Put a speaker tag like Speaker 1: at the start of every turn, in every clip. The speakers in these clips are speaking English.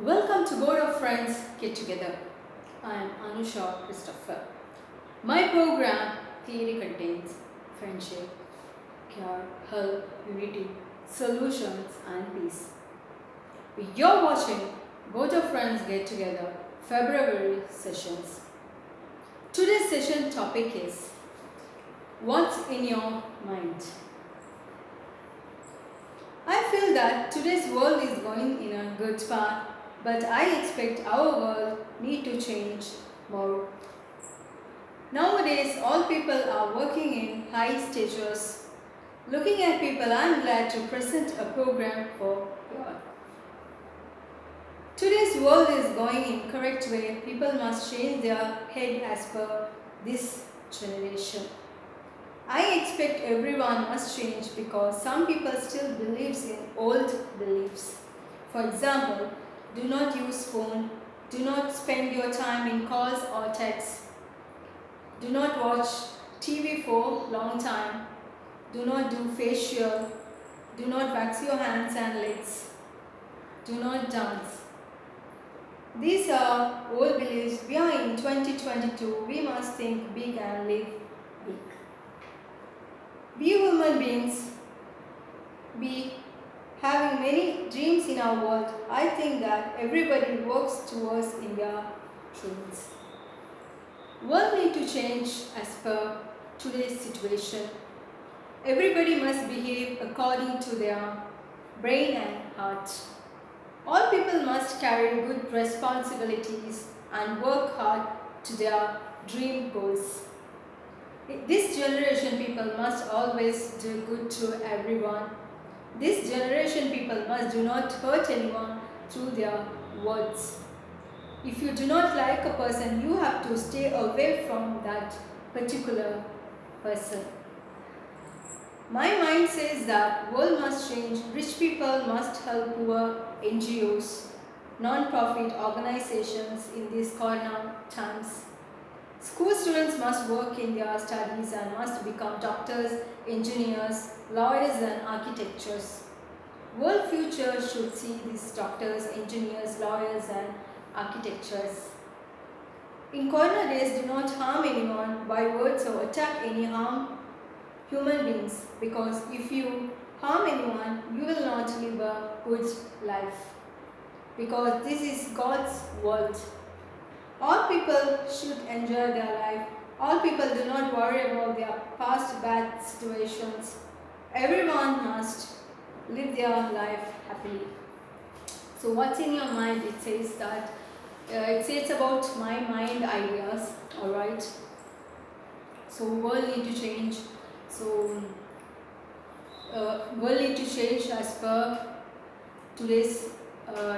Speaker 1: Welcome to Board of Friends Get Together. I am Anusha Christopher. My program clearly contains friendship, care, help, unity, solutions, and peace. You're watching Board of Friends Get Together February sessions. Today's session topic is What's in Your Mind? I feel that today's world is going in a good path, but I expect our world need to change more. Nowadays, all people are working in high stages. Looking at people, I'm glad to present a program for you all. Today's world is going in correct way. People must change their head as per this generation. I expect everyone must change because some people still believes in old beliefs. For example, do not use phone, do not spend your time in calls or texts, do not watch TV for long time, do not do facial, do not wax your hands and legs, do not dance. These are old beliefs. We are in 2022. We must think big and live big. We human beings, we having many dreams in our world. I think that everybody works towards in their dreams. World need to change as per today's situation. Everybody must behave according to their brain and heart. All people must carry good responsibilities and work hard to their dream goals. This generation people must always do good to everyone. This generation people must do not hurt anyone through their words. If you do not like a person, you have to stay away from that particular person. My mind says that world must change, rich people must help poor NGOs, non-profit organizations in these corona times. School students must work in their studies and must become doctors, engineers, lawyers and architects. World future should see these doctors, engineers, lawyers and architects. In corona days, do not harm anyone by words or attack any harm human beings, because if you harm anyone, you will not live a good life, because this is God's world. All people should enjoy their life. All people do not worry about their past bad situations. Everyone must live their life happily. So what's in your mind? It says that it says about my mind ideas. All right. So world need to change. So world need to change as per today's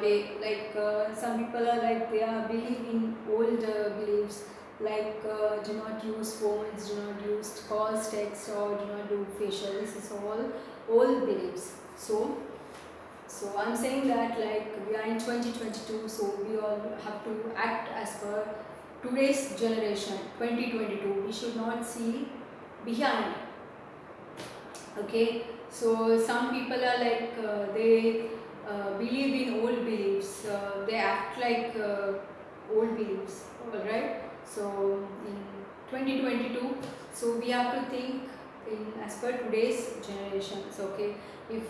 Speaker 1: day. Like some people are like they are believe in old beliefs, like do not use phones, do not use calls, text, or do not do facial. This is all old beliefs. So I'm saying that like we are in 2022, so we all have to act as per today's generation, 2022. We should not see behind. Okay, so some people are like they believe in old beliefs. They act like old beliefs. All right. So in 2022, so we have to think in as per today's generations. Okay. If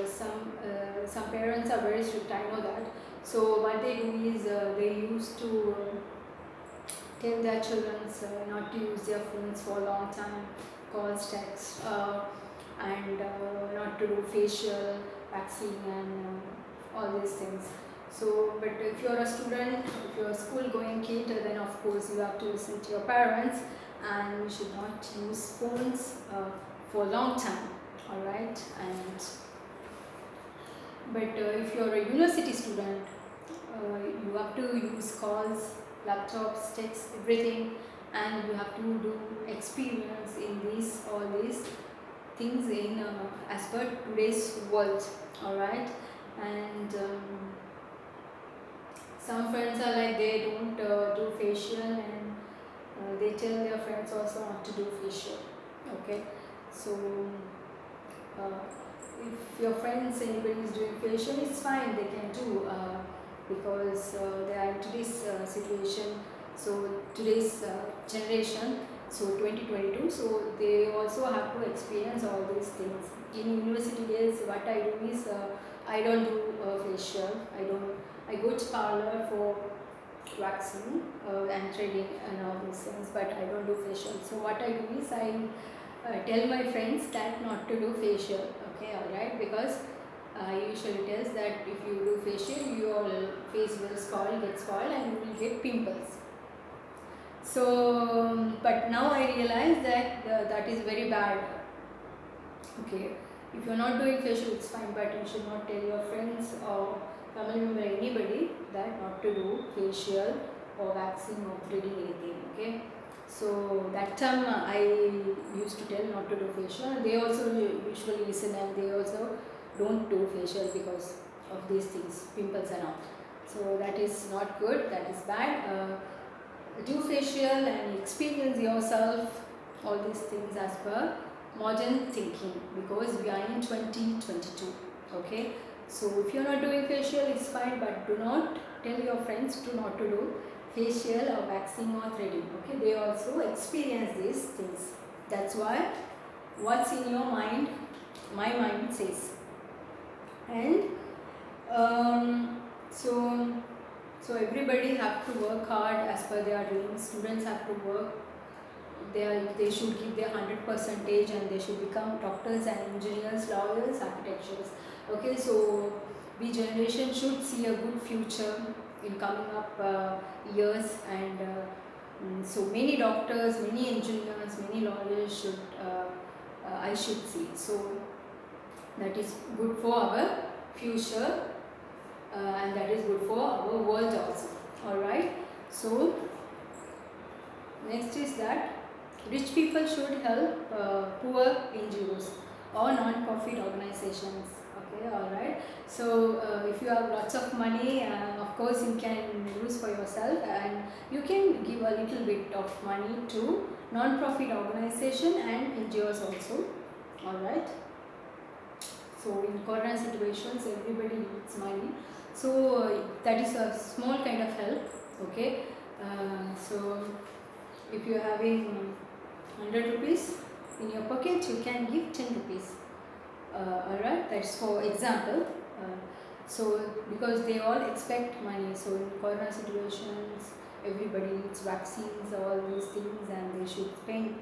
Speaker 1: some parents are very strict, I know that. So what they do is they used to tell their children not to use their phones for a long time, calls, text, and not to do facial vaccine and all these things. So, but if you're a student, if you're a school going kid, then of course you have to listen to your parents, and you should not use phones for a long time. All right, and but if you're a university student, you have to use calls, laptops, texts, everything, and you have to do experience in all these things in as per today's world. All right, and some friends are like they don't do facial, and they tell their friends also not to do facial. Okay, so if your friends, anybody is doing facial, it's fine, they can do. because they are in today's situation. So today's generation, so 2022, so they also have to experience all these things. In university days, what I do is I don't do facial. I go to parlor for waxing and threading and all these things, but I don't do facial. So what I do is I tell my friends that not to do facial. Okay, alright, because I usually tells that if you do facial, your face will get spoiled and you will get pimples. So, but now I realize that that is very bad. Okay, if you're not doing facial, it's fine, but you should not tell your friends or family member, anybody, that not to do facial or waxing or threading anything. Okay, so that time I used to tell not to do facial, and they also usually listen, and they also don't do facial because of these things, pimples and all. So that is not good, that is bad. Do facial and experience yourself all these things as per modern thinking, because we are in 2022. Okay, so if you're not doing facial, it's fine, but do not tell your friends to not to do facial or waxing or threading. Okay, they also experience these things. That's why what's in your mind, my mind says. And so everybody have to work hard as per their dreams. Students have to work. They should give their 100% and they should become doctors and engineers, lawyers, architects. Okay, so we generation should see a good future in coming up years, and so many doctors, many engineers, many lawyers should I should see. So that is good for our future, and that is good for our world also. Alright, so next is that rich people should help poor NGOs or non-profit organizations. Okay, alright. So if you have lots of money, of course you can use for yourself, and you can give a little bit of money to non-profit organization and NGOs also. Alright. So in corona situations, everybody needs money. So that is a small kind of help. Okay. So if you are having 100 rupees in your pocket, you can give 10 rupees. Alright, that's for example. So because they all expect money, so in corona situations, everybody needs vaccines, all these things, and they should spend.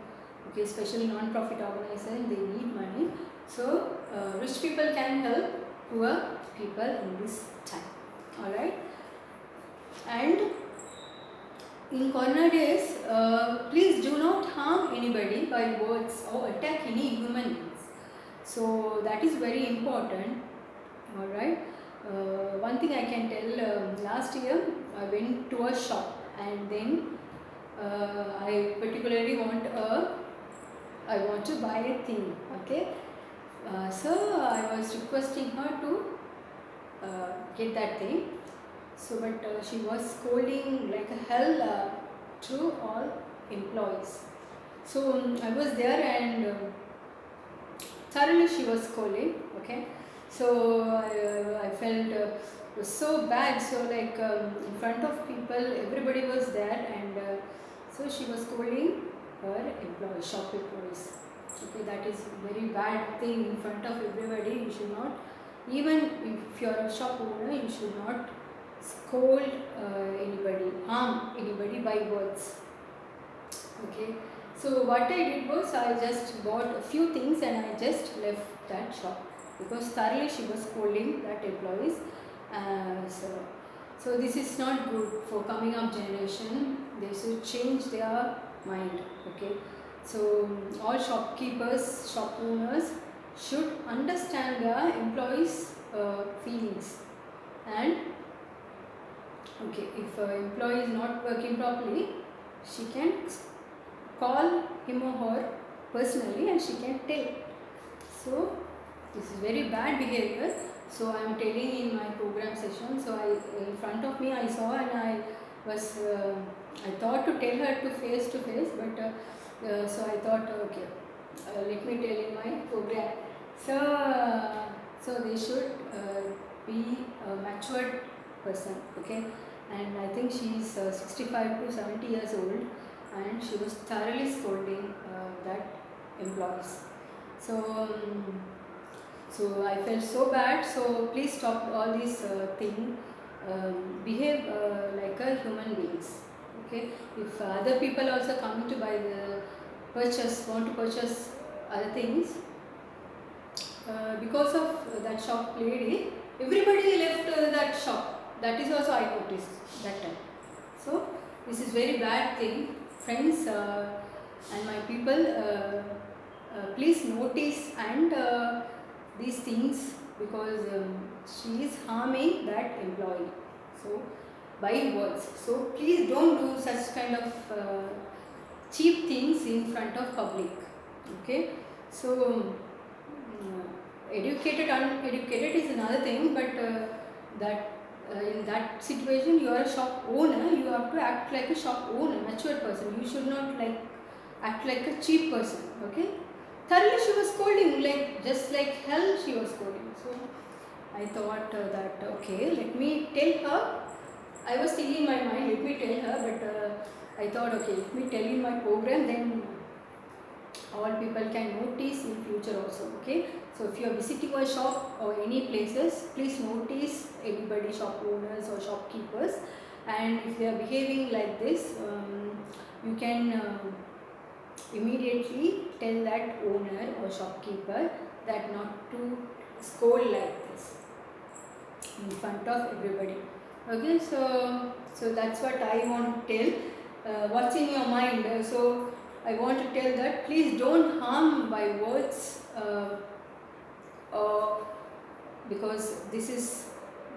Speaker 1: Okay, especially non-profit organizations, they need money. So rich people can help poor people in this time. Alright, and in corona days, please do not harm anybody by words or attack any human beings. So that is very important. Alright. One thing I can tell, last year I went to a shop, and then I particularly want to buy a thing. Okay. So I was requesting her to get that thing. So, but she was scolding like hell to all employees. So I was there, and thoroughly she was scolding. Okay, so I felt it was so bad. So like in front of people, everybody was there, and so she was scolding her employees, shop employees. Okay, that is very bad thing in front of everybody. You should not, even if you are a shop owner, you should not scold anybody, harm anybody by words. Okay, so what I did was I just bought a few things and I just left that shop, because thoroughly she was scolding that employees. So this is not good for coming up generation. They should change their mind. Okay, so all shopkeepers, shop owners should understand their employees' feelings. And okay, if an employee is not working properly, she can call him or her personally, and she can tell. So this is very bad behavior. So I am telling in my program session. So in front of me I saw, and I thought to tell her to face, but so I thought, okay, let me tell in my program. So they should be matured person, okay, and I think she is 65 to 70 years old, and she was thoroughly scolding that employees. So so I felt so bad. So please stop all these thing. Behave like a human beings. Okay. If other people also coming to buy the want to purchase other things, because of that shop lady, everybody left that shop. That is also I noticed that time. So this is very bad thing, friends and my people. Please notice and these things, because she is harming that employee. So by words. So please don't do such kind of cheap things in front of public. Okay. So educated, uneducated is another thing, but that in that situation you are a shop owner, you have to act like a shop owner, mature person. You should not like act like a cheap person. Okay. Thoroughly she was scolding, like just like hell she was scolding. So I thought that okay, let me tell her. I was thinking in my mind, let me tell her, but I thought okay, let me tell in my program, then all people can notice in future also. Okay, so if you are visiting a shop or any places, please notice anybody, shop owners or shopkeepers, and if they are behaving like this, you can immediately tell that owner or shopkeeper that not to scold like this in front of everybody. Okay, so that's what I want to tell. What's in your mind? So I want to tell that please don't harm by words, because this is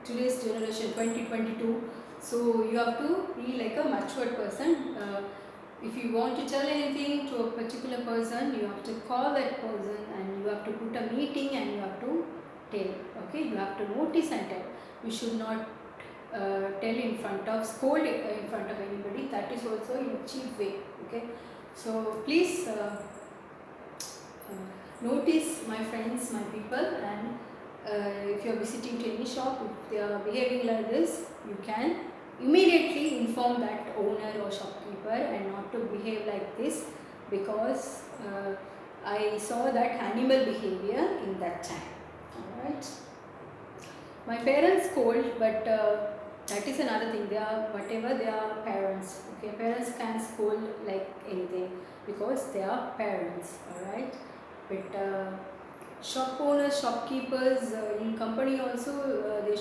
Speaker 1: today's generation 2022. So you have to be like a matured person. If you want to tell anything to a particular person, you have to call that person and you have to put a meeting and you have to tell. Okay, you have to notice and tell. You should not tell in front of, scold in front of anybody. That is also in a cheap way. Okay, so please notice, my friends, my people, and if you are visiting to any shop, if they are behaving like this, you can immediately inform that owner or shopkeeper and not to behave like this, because I saw that animal behavior in that time. Alright. My parents scold, but that is another thing. They are, whatever, they are parents. Okay, parents can scold like anything because they are parents. Alright. But shop owners, shopkeepers in company also, they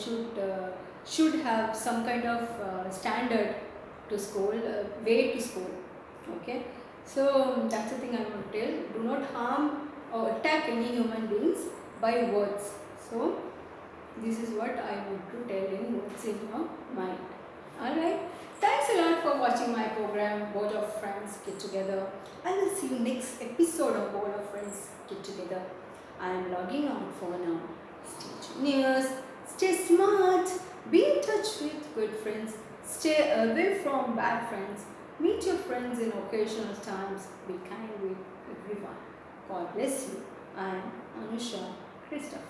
Speaker 1: should have some kind of standard to scold, way to scold. Okay, so that's the thing I want to tell. Do not harm or attack any human beings by words. So this is what I want to tell in what's in your mind. Alright, thanks a lot for watching my program Board of Friends Get Together. I will see you next episode of Board of Friends Get Together. I am logging out for now. Stay genius, stay smart, be in touch with good friends, stay away from bad friends, meet your friends in occasional times, be kind with everyone. God bless you. I am Anusha Christopher.